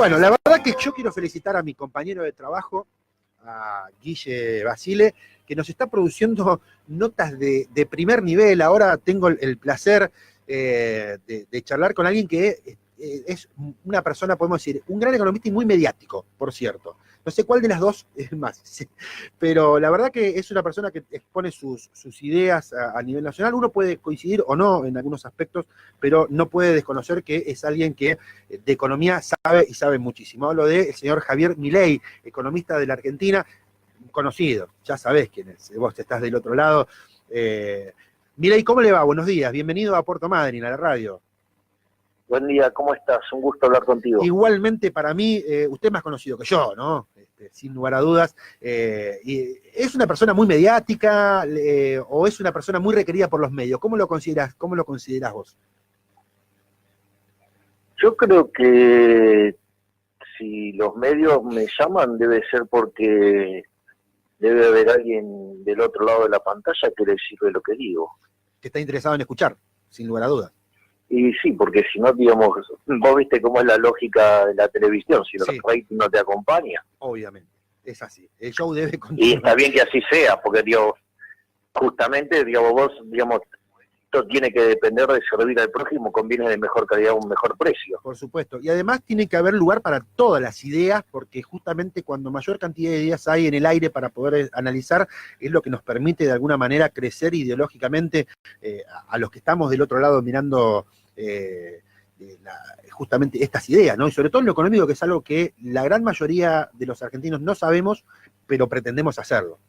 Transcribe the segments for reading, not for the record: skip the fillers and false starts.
Bueno, la verdad que yo quiero felicitar a mi compañero de trabajo, a Guille Basile, que nos está produciendo notas de primer nivel. Ahora tengo el placer de charlar con alguien que es una persona, podemos decir, un gran economista y muy mediático, por cierto. No sé cuál de las dos es más, sí. Pero la verdad que es una persona que expone sus ideas a nivel nacional. Uno puede coincidir o no en algunos aspectos, pero no puede desconocer que es alguien que de economía sabe y sabe muchísimo. Hablo del señor Javier Milei, economista de la Argentina, conocido, ya sabés quién es, vos estás del otro lado. Milei, ¿cómo le va? Buenos días, bienvenido a Puerto Madryn, a la radio. Buen día, ¿cómo estás? Un gusto hablar contigo. Igualmente para mí, usted es más conocido que yo, ¿no? Sin lugar a dudas. Y ¿es una persona muy mediática o es una persona muy requerida por los medios? ¿Cómo lo considerás vos? Yo creo que si los medios me llaman debe ser porque debe haber alguien del otro lado de la pantalla que le sirve lo que digo. Que está interesado en escuchar, sin lugar a dudas. Y sí, porque si no, digamos, vos viste cómo es la lógica de la televisión, si Sí. el rating no te acompaña. Obviamente, es así. El show debe continuar. Y está bien que así sea, porque, digo, justamente, digamos, vos, digamos, esto tiene que depender de servir al prójimo con bienes de mejor calidad a un mejor precio. Por supuesto. Y además tiene que haber lugar para todas las ideas, porque justamente cuando mayor cantidad de ideas hay en el aire para poder analizar, es lo que nos permite de alguna manera crecer ideológicamente a los que estamos del otro lado mirando justamente estas ideas, ¿no? Y sobre todo en lo económico, que es algo que la gran mayoría de los argentinos no sabemos, pero pretendemos hacerlo.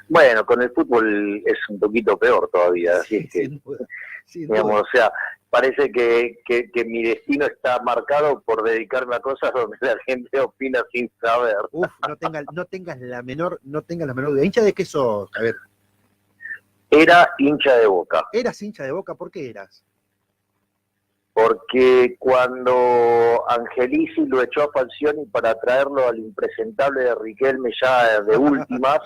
Bueno, con el fútbol es un poquito peor todavía, así es que, Sin duda, sin digamos, duda. o sea, parece que mi destino está marcado por dedicarme a cosas donde la gente opina sin saber. Uf, no tengas la menor duda. ¿Hincha de qué sos, Javier? Era hincha de Boca, ¿Eras hincha de Boca? ¿Por qué eras? porque cuando Angelici lo echó a Falcioni para traerlo al impresentable de Riquelme ya de últimas,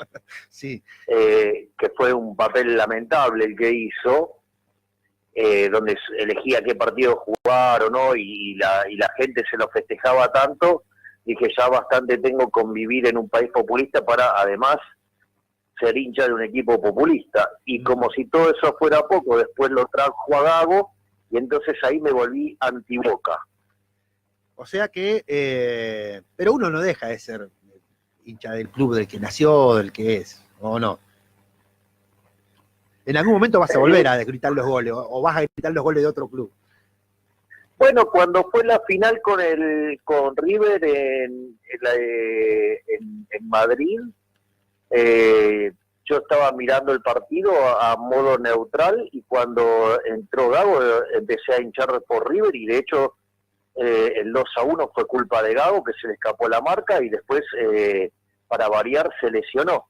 Sí. que fue un papel lamentable el que hizo, donde elegía qué partido jugar o no, y la gente se lo festejaba tanto, dije ya bastante tengo convivir en un país populista para además ser hincha de un equipo populista. Y como si todo eso fuera poco, después lo trajo a Gago, y entonces ahí me volví anti-Boca. O sea que, pero uno no deja de ser hincha del club del que nació, del que es, ¿o no? En algún momento vas a volver a gritar los goles, o vas a gritar los goles de otro club. Bueno, cuando fue la final con River en Madrid, yo estaba mirando el partido a modo neutral, y cuando entró Gago empecé a hinchar por River, y de hecho el 2-1 fue culpa de Gago, que se le escapó la marca, y después para variar se lesionó.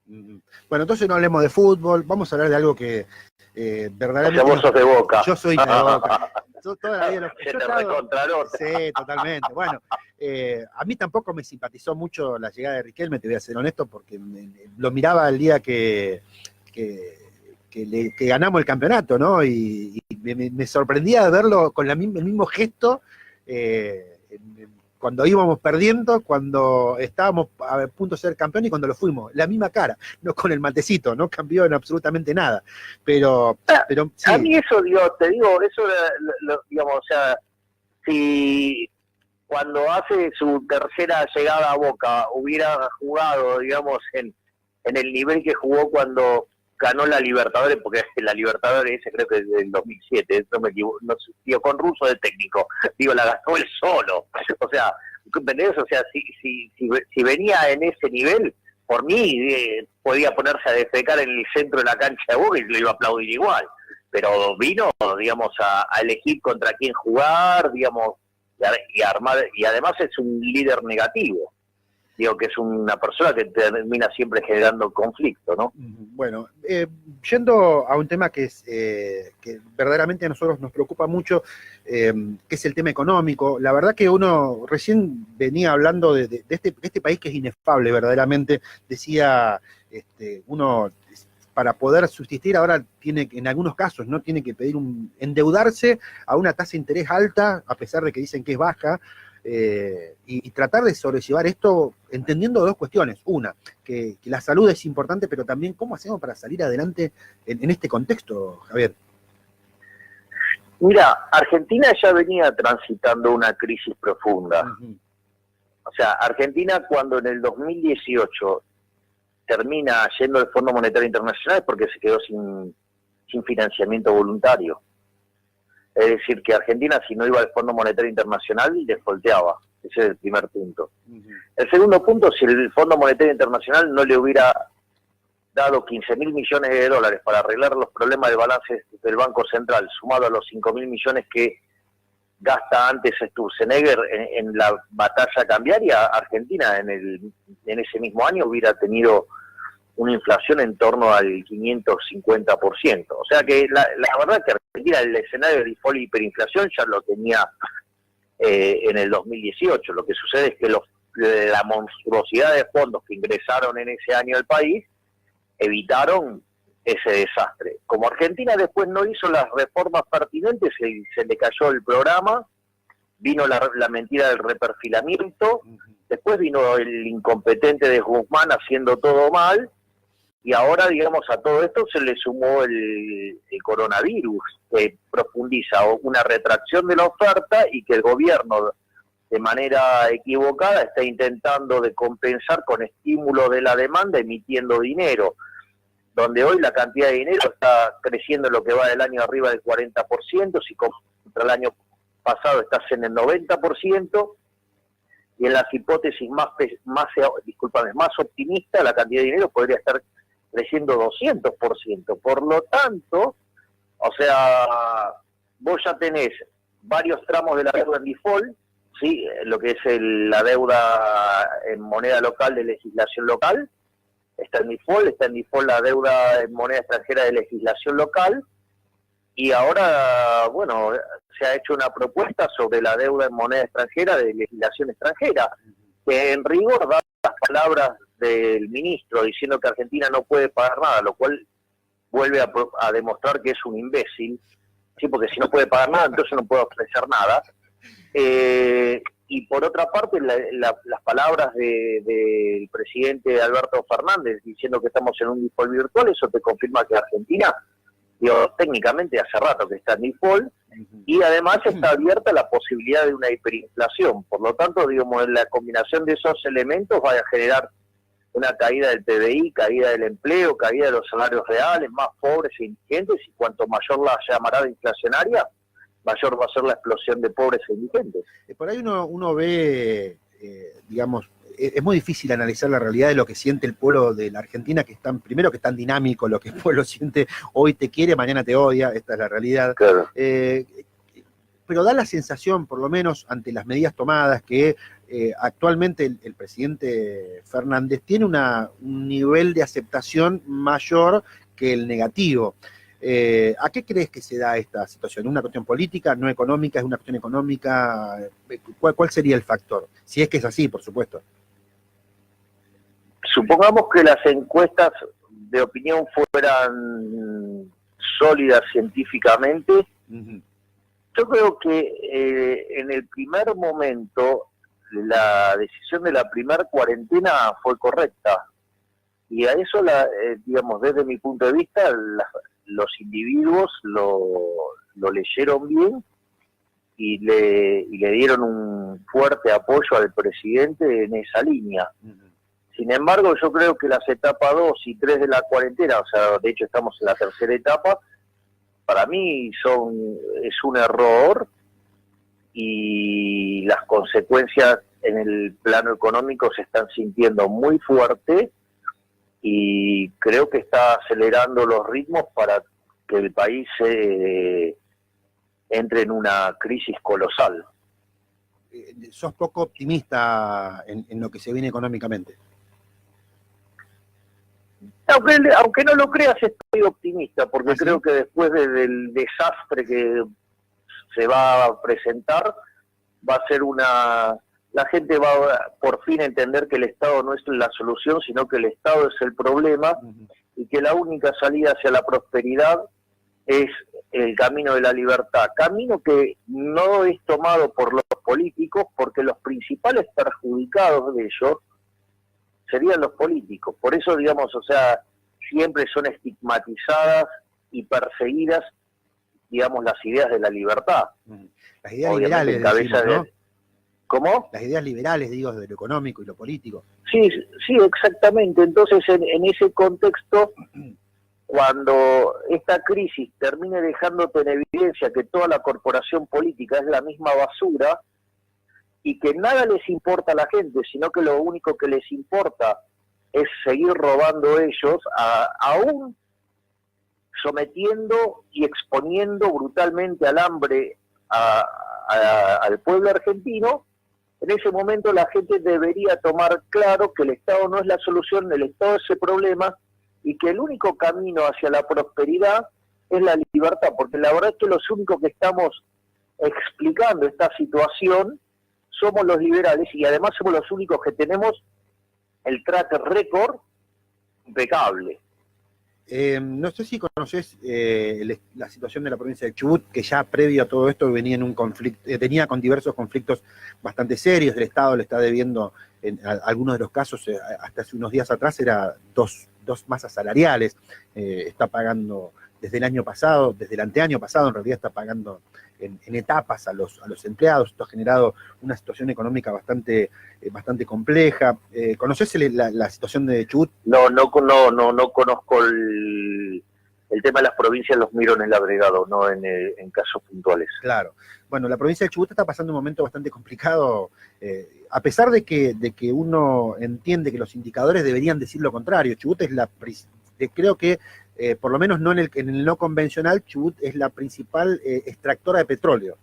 Bueno, entonces no hablemos de fútbol, vamos a hablar de algo que verdaderamente... O sea, vos sos de Boca. Yo soy hincha de Boca. Yo toda la vida Se te recontraron. Sí, totalmente. Bueno, a mí tampoco me simpatizó mucho la llegada de Riquelme, te voy a ser honesto, porque lo miraba el día que ganamos el campeonato, ¿no? Y me sorprendía verlo con el mismo gesto cuando íbamos perdiendo, cuando estábamos a punto de ser campeón y cuando lo fuimos. La misma cara, no con el matecito, no cambió en absolutamente nada. Pero sí. A mí eso, te digo, eso, digamos, o sea, si cuando hace su tercera llegada a Boca hubiera jugado, digamos, en el nivel que jugó cuando ganó la Libertadores, porque la Libertadores ese creo que es del 2007, no me equivoco, no sé, digo, con Russo de técnico, digo, la ganó él solo, o sea, ¿entendés? O sea, si venía en ese nivel, por mí podía ponerse a defecar en el centro de la cancha de Boca y lo iba a aplaudir igual, pero vino, digamos, a elegir contra quién jugar, digamos, y armar, y además es un líder negativo. Digo que es una persona que termina siempre generando conflicto, ¿no? Bueno, yendo a un tema que verdaderamente a nosotros nos preocupa mucho, que es el tema económico. La verdad que uno recién venía hablando de este país que es inefable verdaderamente. Decía uno para poder subsistir ahora tiene, en algunos casos, no tiene que pedir endeudarse a una tasa de interés alta, a pesar de que dicen que es baja, y tratar de sobrellevar esto entendiendo dos cuestiones. Una, que la salud es importante, pero también cómo hacemos para salir adelante en este contexto, Javier. Mira, Argentina ya venía transitando una crisis profunda. Uh-huh. O sea, Argentina cuando en el 2018 termina yendo al Fondo Monetario Internacional es porque se quedó sin financiamiento voluntario. Es decir, que Argentina, si no iba al Fondo Monetario Internacional, defaulteaba. Ese es el primer punto. Uh-huh. El segundo punto, si el Fondo Monetario Internacional no le hubiera dado 15.000 millones de dólares para arreglar los problemas de balance del Banco Central, sumado a los 5.000 millones que gasta antes Sturzenegger en la batalla cambiaria, Argentina en ese mismo año hubiera tenido una inflación en torno al 550%. O sea que la verdad es que Argentina el escenario de default y hiperinflación ya lo tenía en el 2018. Lo que sucede es que la monstruosidad de fondos que ingresaron en ese año al país evitaron ese desastre. Como Argentina después no hizo las reformas pertinentes, se le cayó el programa, vino la mentira del reperfilamiento, después vino el incompetente de Guzmán haciendo todo mal, y ahora, digamos, a todo esto se le sumó el coronavirus, que profundiza una retracción de la oferta y que el gobierno, de manera equivocada, está intentando de compensar con estímulo de la demanda emitiendo dinero, donde hoy la cantidad de dinero está creciendo en lo que va del año arriba del 40%, si contra el año pasado estás en el 90%, y en las hipótesis más optimistas la cantidad de dinero podría estar creciendo 200%. Por lo tanto, o sea, vos ya tenés varios tramos de la deuda en default, ¿sí? Lo que es la deuda en moneda local de legislación local, está en default la deuda en moneda extranjera de legislación local, y ahora, bueno, se ha hecho una propuesta sobre la deuda en moneda extranjera de legislación extranjera, que en rigor da las palabras del ministro diciendo que Argentina no puede pagar nada, lo cual vuelve a demostrar que es un imbécil, ¿sí? Porque si no puede pagar nada, entonces no puede ofrecer nada. Y por otra parte, las palabras del presidente Alberto Fernández diciendo que estamos en un default virtual, eso te confirma que Argentina, técnicamente hace rato que está en default, y además está abierta la posibilidad de una hiperinflación. Por lo tanto, digamos, la combinación de esos elementos va a generar una caída del PBI, caída del empleo, caída de los salarios reales, más pobres e indigentes, y cuanto mayor la llamarada inflacionaria, mayor va a ser la explosión de pobres e indigentes. Por ahí uno ve, digamos, es muy difícil analizar la realidad de lo que siente el pueblo de la Argentina, que es primero que es tan dinámico, lo que el pueblo siente, hoy te quiere, mañana te odia, esta es la realidad. Claro. Pero da la sensación, por lo menos ante las medidas tomadas, que actualmente el presidente Fernández tiene un nivel de aceptación mayor que el negativo. ¿A qué crees que se da esta situación? ¿Una cuestión política, no económica? ¿Es una cuestión económica? ¿Cuál sería el factor? Si es que es así, por supuesto. Supongamos que las encuestas de opinión fueran sólidas científicamente. Uh-huh. Yo creo que en el primer momento la decisión de la primera cuarentena fue correcta. Y a eso, digamos, desde mi punto de vista, los individuos lo leyeron bien y le dieron un fuerte apoyo al presidente en esa línea. Uh-huh. Sin embargo, yo creo que las etapas 2 y 3 de la cuarentena, o sea, de hecho estamos en la tercera etapa, para mí es un error, y las consecuencias en el plano económico se están sintiendo muy fuerte, y creo que está acelerando los ritmos para que el país entre en una crisis colosal. ¿Sos poco optimista en lo que se viene económicamente? Aunque no lo creas, estoy optimista, porque creo que después del desastre que se va a presentar, va a ser la gente va a por fin entender que el Estado no es la solución, sino que el Estado es el problema, uh-huh. y que la única salida hacia la prosperidad es el camino de la libertad, camino que no es tomado por los políticos, porque los principales perjudicados de ello serían los políticos. Por eso, digamos, o sea, siempre son estigmatizadas y perseguidas, digamos, las ideas de la libertad. Las ideas liberales, decimos, ¿no? ¿Cómo? Las ideas liberales, digo, de lo económico y lo político. Sí, sí, exactamente. Entonces, en ese contexto, cuando esta crisis termine dejándote en evidencia que toda la corporación política es la misma basura y que nada les importa a la gente, sino que lo único que les importa es seguir robando ellos, aún sometiendo y exponiendo brutalmente al hambre al pueblo argentino, en ese momento la gente debería tomar claro que el Estado no es la solución, el Estado es el problema, y que el único camino hacia la prosperidad es la libertad, porque la verdad es que los únicos que estamos explicando esta situación somos los liberales, y además somos los únicos que tenemos el track record impecable. No sé si conoces la situación de la provincia de Chubut, que ya previo a todo esto venía en un conflicto, venía con diversos conflictos bastante serios. El Estado le está debiendo, en algunos de los casos, hasta hace unos días atrás, era dos masas salariales. Está pagando desde el año pasado, desde el anteaño pasado, en realidad está pagando en etapas a los empleados. Esto ha generado una situación económica bastante compleja. ¿Conoces la situación de Chubut? No conozco el tema de las provincias, los miro en el agregado, no en casos puntuales. Claro. Bueno, la provincia de Chubut está pasando un momento bastante complicado, a pesar de que uno entiende que los indicadores deberían decir lo contrario. Chubut es creo que, por lo menos no en el no convencional, Chubut es la principal extractora de petróleo,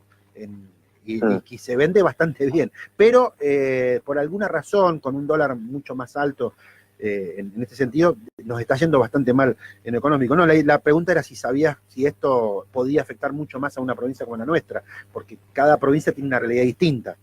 y se vende bastante bien, pero por alguna razón, con un dólar mucho más alto, en este sentido, nos está yendo bastante mal en lo económico. No, la pregunta era si sabías si esto podía afectar mucho más a una provincia como la nuestra, porque cada provincia tiene una realidad distinta.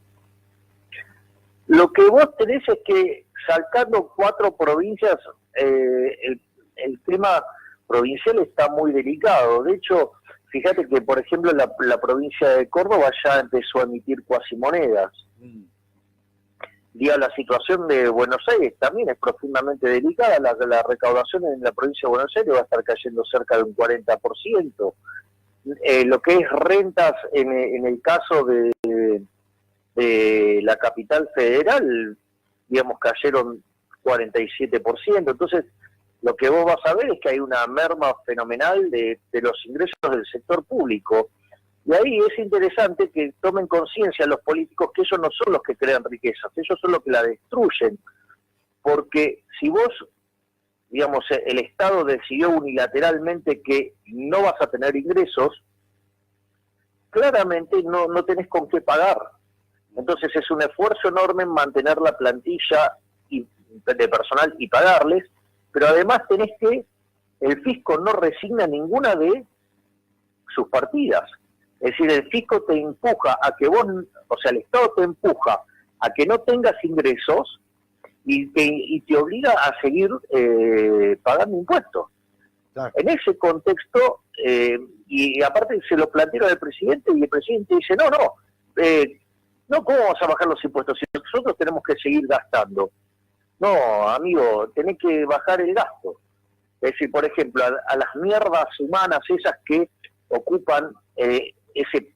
Lo que vos tenés es que, saltando 4 provincias, el tema provincial está muy delicado. De hecho, fíjate que, por ejemplo, la provincia de Córdoba ya empezó a emitir cuasimonedas. La situación de Buenos Aires también es profundamente delicada. La recaudación en la provincia de Buenos Aires va a estar cayendo cerca de un 40%. Lo que es rentas en el caso de la capital federal, digamos, cayeron 47%. Entonces, lo que vos vas a ver es que hay una merma fenomenal de los ingresos del sector público. Y ahí es interesante que tomen conciencia los políticos que ellos no son los que crean riquezas, ellos son los que la destruyen. Porque si vos, digamos, el Estado decidió unilateralmente que no vas a tener ingresos, claramente no tenés con qué pagar. Entonces es un esfuerzo enorme en mantener la plantilla de personal y pagarles, pero además tenés que el fisco no resigna ninguna de sus partidas. Es decir, el fisco te empuja a que vos, o sea, el Estado te empuja a que no tengas ingresos y te obliga a seguir pagando impuestos. Claro. En ese contexto, y aparte se lo plantearon al presidente, y el presidente dice, no, ¿cómo vamos a bajar los impuestos si nosotros tenemos que seguir gastando? No, amigo, tenés que bajar el gasto. Es decir, por ejemplo, a las mierdas humanas esas que ocupan ese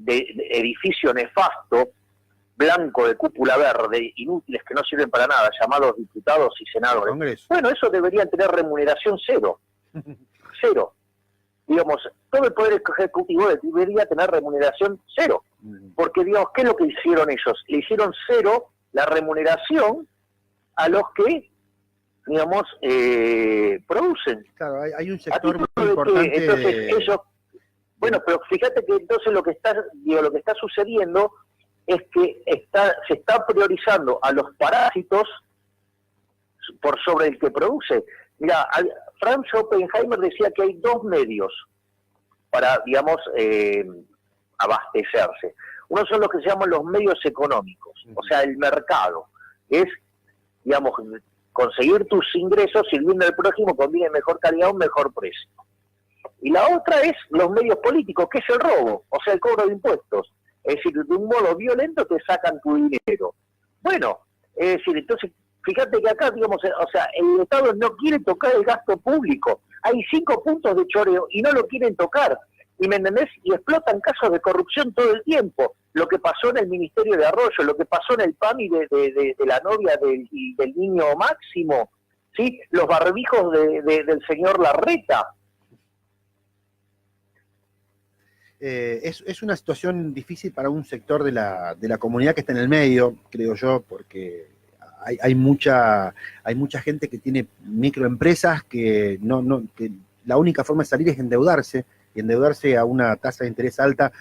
edificio nefasto, blanco de cúpula verde, inútiles que no sirven para nada, llamados diputados y senadores. Congreso. Bueno, eso deberían tener remuneración cero. Cero. Digamos, todo el Poder Ejecutivo debería tener remuneración cero. Porque, digamos, ¿qué es lo que hicieron ellos? Le hicieron cero la remuneración a los que, digamos, producen. Claro, hay un sector muy importante. Entonces ellos, bueno, pero fíjate que entonces lo que está sucediendo es que se está priorizando a los parásitos por sobre el que produce. Mira, Franz Oppenheimer decía que hay 2 medios para, digamos, abastecerse. Uno son los que se llaman los medios económicos, o sea, el mercado, es, digamos, conseguir tus ingresos sirviendo al prójimo conviene mejor calidad o un mejor precio. Y la otra es los medios políticos, que es el robo, o sea, el cobro de impuestos. Es decir, de un modo violento te sacan tu dinero. Bueno, es decir, entonces, fíjate que acá, digamos, o sea, el Estado no quiere tocar el gasto público. Hay 5 puntos de choreo y no lo quieren tocar. ¿Y me entendés? Y explotan casos de corrupción todo el tiempo. Lo que pasó en el Ministerio de Arroyo, lo que pasó en el PAMI de la novia del niño Máximo, ¿sí? Los barbijos del señor Larreta. Es una situación difícil para un sector de la comunidad que está en el medio, creo yo, porque hay mucha gente que tiene microempresas que que la única forma de salir es endeudarse, y endeudarse a una tasa de interés alta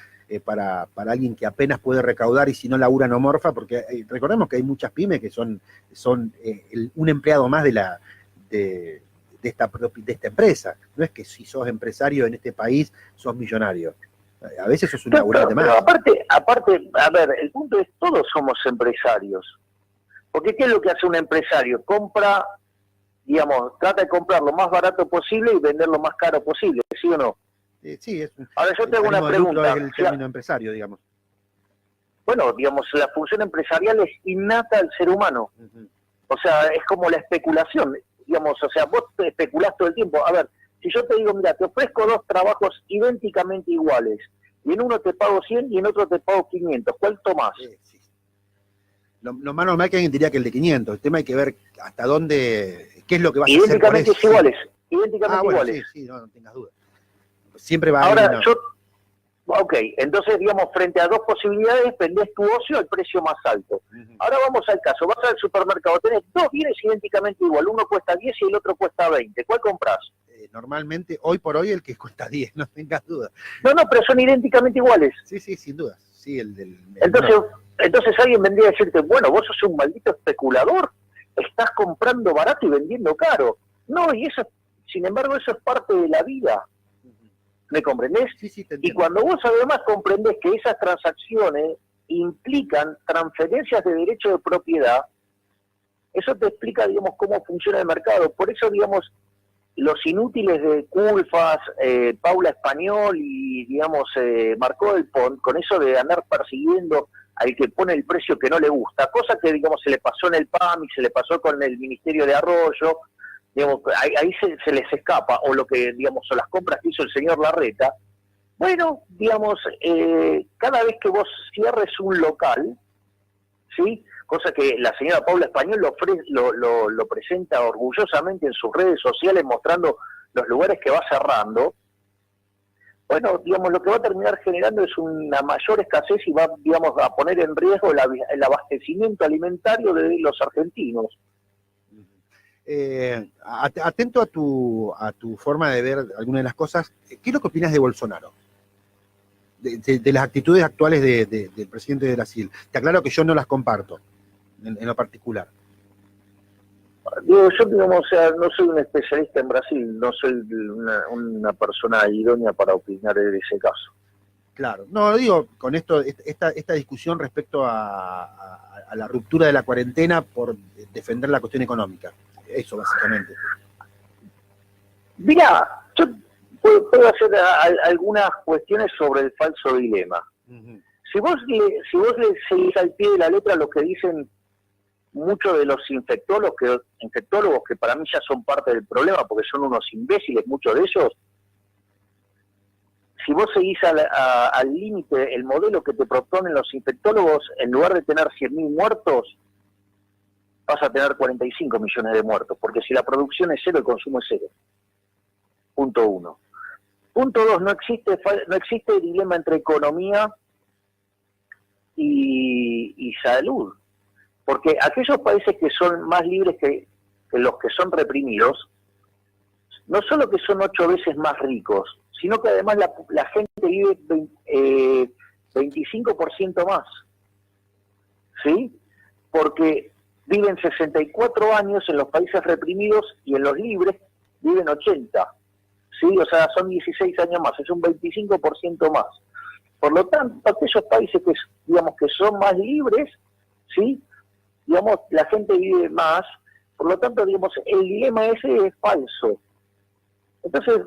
para alguien que apenas puede recaudar y si no labura no morfa, porque recordemos que hay muchas pymes que son un empleado más de esta empresa. No es que si sos empresario en este país sos millonario. A veces sos un laburante más. Pero aparte, a ver, el punto es, todos somos empresarios. Porque ¿qué es lo que hace un empresario? Compra, digamos, trata de comprar lo más barato posible y vender lo más caro posible, ¿sí o no? Sí, ahora yo te hago una pregunta. Es el término empresario, digamos. Bueno, digamos, la función empresarial es innata al ser humano. O sea, es como la especulación, digamos, o sea, vos te especulás todo el tiempo. A ver, si yo te digo, mira, te ofrezco 2 trabajos idénticamente iguales, y en uno te pago 100 y en otro te pago 500, ¿cuál tomás? Sí. Lo más normal que alguien diría que el de 500. El tema hay que ver hasta dónde, qué es lo que vas a hacer por eso. Idénticamente iguales. Sí, no tengas duda. Siempre va ahora, a haber ok, entonces, digamos, frente a 2 posibilidades, vendés tu ocio al precio más alto. Ahora vamos al caso, vas al supermercado, tenés 2 bienes idénticamente igual, uno cuesta 10 y el otro cuesta 20, ¿cuál compras? Normalmente, hoy por hoy, el que cuesta 10, no tengas duda. No, pero son idénticamente iguales. Sí, sin duda. Sí, Entonces alguien vendría a decirte, bueno, vos sos un maldito especulador, estás comprando barato y vendiendo caro. No, y eso, sin embargo, eso es parte de la vida. ¿Me comprendés? Sí, te entiendo. Y cuando vos además comprendés que esas transacciones implican transferencias de derecho de propiedad, eso te explica, digamos, cómo funciona el mercado. Por eso, digamos, los inútiles de Culfas, Paula Español y, digamos, Marcó del Pont, con eso de andar persiguiendo al que pone el precio que no le gusta, cosa que, digamos, se le pasó en el PAMI, se le pasó con el Ministerio de Arroyo, digamos, ahí se les escapa, o lo que, digamos, o las compras que hizo el señor Larreta. Bueno, digamos, cada vez que vos cierres un local, ¿sí? Cosa que la señora Paula Español lo presenta orgullosamente en sus redes sociales, mostrando los lugares que va cerrando. Bueno, digamos, lo que va a terminar generando es una mayor escasez y va, digamos, a poner en riesgo el abastecimiento alimentario de los argentinos. Atento a tu forma de ver algunas de las cosas, ¿qué es lo que opinas de Bolsonaro? De las actitudes actuales del presidente de Brasil. Te aclaro que yo no las comparto, en lo particular. Yo, digamos, o sea, no soy un especialista en Brasil, no soy una persona idónea para opinar de ese caso. Claro, no, digo, con esta discusión respecto a la ruptura de la cuarentena por defender la cuestión económica, eso básicamente. Mirá, yo puedo hacer algunas cuestiones sobre el falso dilema. Si vos le seguís al pie de la letra lo que dicen muchos de los infectólogos que para mí ya son parte del problema porque son unos imbéciles, muchos de ellos, si vos seguís al límite el modelo que te proponen los infectólogos, en lugar de tener 100.000 muertos, vas a tener 45 millones de muertos, porque si la producción es cero, el consumo es cero. Punto 1. Punto 2, no existe dilema entre economía y salud. Porque aquellos países que son más libres que los que son reprimidos, no solo que son 8 veces más ricos, sino que además la gente vive 25% más. ¿Sí? Porque viven 64 años en los países reprimidos y en los libres viven 80. ¿Sí? O sea, son 16 años más, es un 25% más. Por lo tanto, aquellos países que, digamos, que son más libres, ¿sí? Digamos, la gente vive más Por lo tanto, digamos, el dilema ese es falso. Entonces,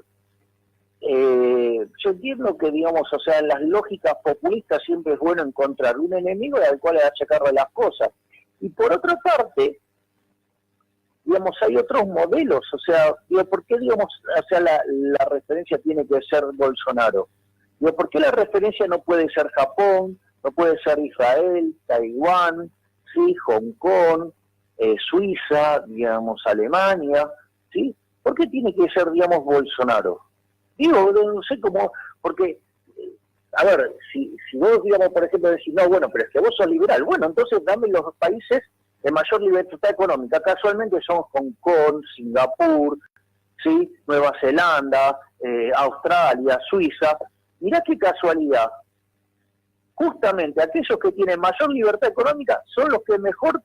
yo entiendo que, digamos, o sea, en las lógicas populistas siempre es bueno encontrar un enemigo al cual achacarle las cosas. Y por otra parte, digamos, hay otros modelos, o sea, digo, ¿por qué, digamos, o sea, la referencia tiene que ser Bolsonaro? Digo, ¿por qué la referencia no puede ser Japón, no puede ser Israel, Taiwán, sí, Hong Kong, Suiza, digamos, Alemania, ¿sí? ¿Por qué tiene que ser, digamos, Bolsonaro? Digo, no sé cómo, porque, a ver, si vos, digamos, por ejemplo, decís, no, bueno, pero es que vos sos liberal, bueno, entonces dame los países de mayor libertad económica. Casualmente son Hong Kong, Singapur, ¿sí? Nueva Zelanda, Australia, Suiza. Mirá qué casualidad. Justamente aquellos que tienen mayor libertad económica son los que mejor,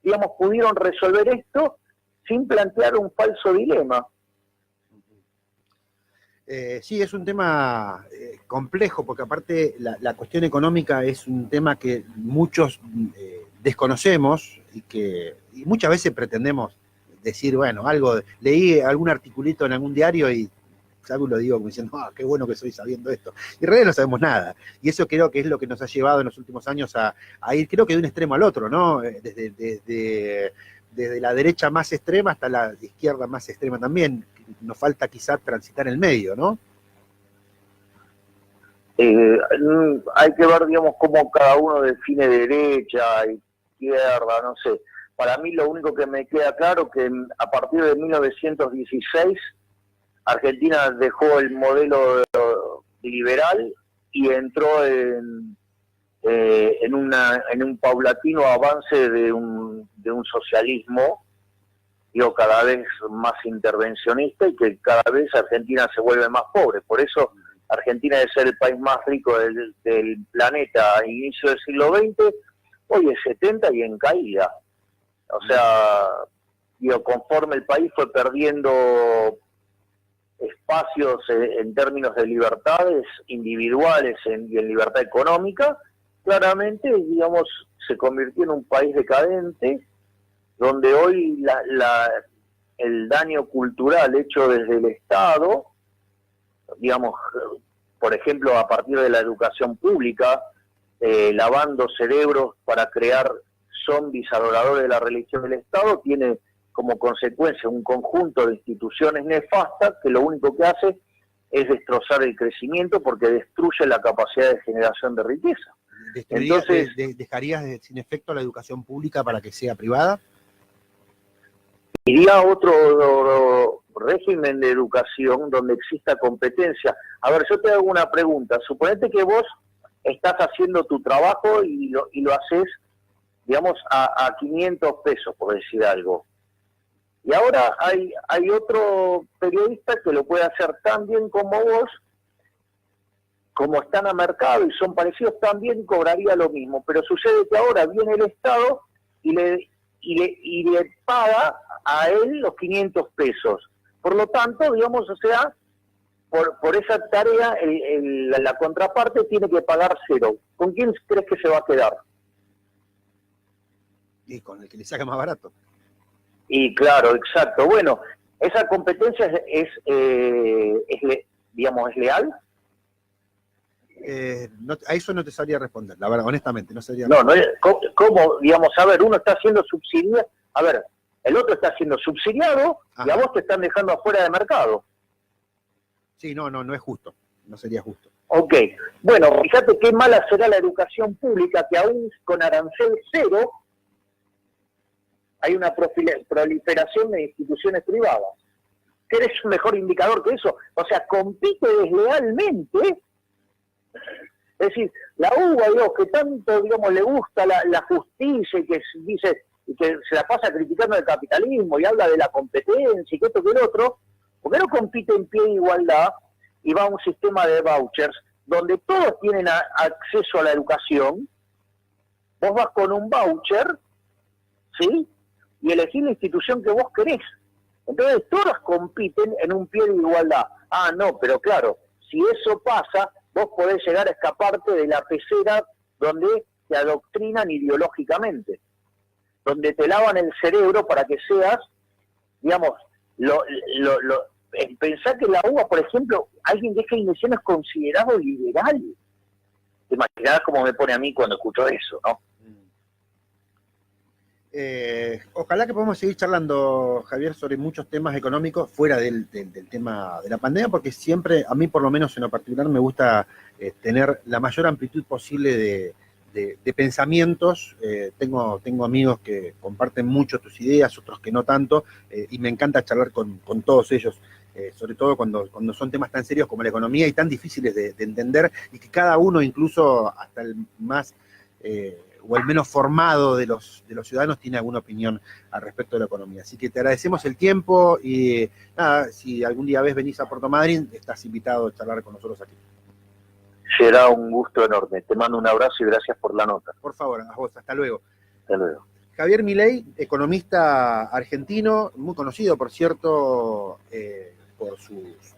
digamos, pudieron resolver esto sin plantear un falso dilema. Sí, es un tema complejo, porque aparte la cuestión económica es un tema que muchos desconocemos y muchas veces pretendemos decir, bueno, leí algún articulito en algún diario y algo lo digo como diciendo, qué bueno que soy sabiendo esto. Y en realidad no sabemos nada. Y eso creo que es lo que nos ha llevado en los últimos años a ir, creo que de un extremo al otro, ¿no? Desde la derecha más extrema hasta la izquierda más extrema también. Nos falta quizá transitar el medio, ¿no? Hay que ver, digamos, cómo cada uno define derecha, izquierda, no sé. Para mí lo único que me queda claro que a partir de 1916 Argentina dejó el modelo liberal y entró en un paulatino avance de un socialismo, digo, cada vez más intervencionista, y que cada vez Argentina se vuelve más pobre. Por eso Argentina, de ser el país más rico del planeta a inicio del siglo XX, hoy es 70 y en caída. O sea, digo, conforme el país fue perdiendo espacios en términos de libertades individuales y en libertad económica, claramente, digamos, se convirtió en un país decadente, donde hoy el daño cultural hecho desde el Estado, digamos, por ejemplo, a partir de la educación pública, lavando cerebros para crear zombies adoradores de la religión del Estado, tiene como consecuencia un conjunto de instituciones nefastas que lo único que hace es destrozar el crecimiento porque destruye la capacidad de generación de riqueza. Entonces, ¿dejarías sin efecto la educación pública para que sea privada? Iría a otro régimen de educación donde exista competencia. A ver, yo te hago una pregunta. Suponete que vos estás haciendo tu trabajo y lo haces, digamos, a 500 pesos, por decir algo. Y ahora hay otro periodista que lo puede hacer tan bien como vos, como están a mercado y son parecidos, también cobraría lo mismo. Pero sucede que ahora viene el Estado y le paga a él los 500 pesos. Por lo tanto, digamos, o sea, por esa tarea, la contraparte tiene que pagar 0. ¿Con quién crees que se va a quedar? Y con el que le saca más barato. Y claro, exacto. Bueno, esa competencia digamos, ¿es leal? A eso no te sabría responder, la verdad, honestamente, no sabría responder. ¿Cómo? Digamos, a ver, uno está siendo subsidiado, a ver, el otro está siendo subsidiado. Ajá. Y a vos te están dejando afuera de mercado. Sí, no es justo, no sería justo. Ok, bueno, fíjate qué mala será la educación pública, que aún con arancel 0 hay una proliferación de instituciones privadas. ¿Querés un mejor indicador que eso? O sea, compite deslealmente. Es decir, la UBA, digamos, que tanto, digamos, le gusta la justicia y que dice y que se la pasa criticando el capitalismo y habla de la competencia y que esto que el otro, ¿por qué no compite en pie de igualdad y va a un sistema de vouchers donde todos tienen acceso a la educación? Vos vas con un voucher, ¿sí?, y elegís la institución que vos querés. Entonces todas compiten en un pie de igualdad. Ah, no, pero claro, si eso pasa, vos podés llegar a escaparte de la pecera donde te adoctrinan ideológicamente. donde te lavan el cerebro para que seas, digamos, pensar que la UBA, por ejemplo, alguien que es keynesiano es considerado liberal. Te imaginás cómo me pone a mí cuando escucho eso, ¿no? Ojalá que podamos seguir charlando, Javier, sobre muchos temas económicos fuera del tema de la pandemia, porque siempre, a mí por lo menos en lo particular, me gusta tener la mayor amplitud posible de pensamientos. Tengo amigos que comparten mucho tus ideas, otros que no tanto, y me encanta charlar con todos ellos, sobre todo cuando son temas tan serios como la economía y tan difíciles de entender, y que cada uno, incluso hasta el más... o el menos formado de los ciudadanos, tiene alguna opinión al respecto de la economía. Así que te agradecemos el tiempo y nada, si algún día venís a Puerto Madryn, estás invitado a charlar con nosotros aquí. Será un gusto enorme. Te mando un abrazo y gracias por la nota. Por favor, a vos, hasta luego. Hasta luego. Javier Milei, economista argentino, muy conocido, por cierto, por sus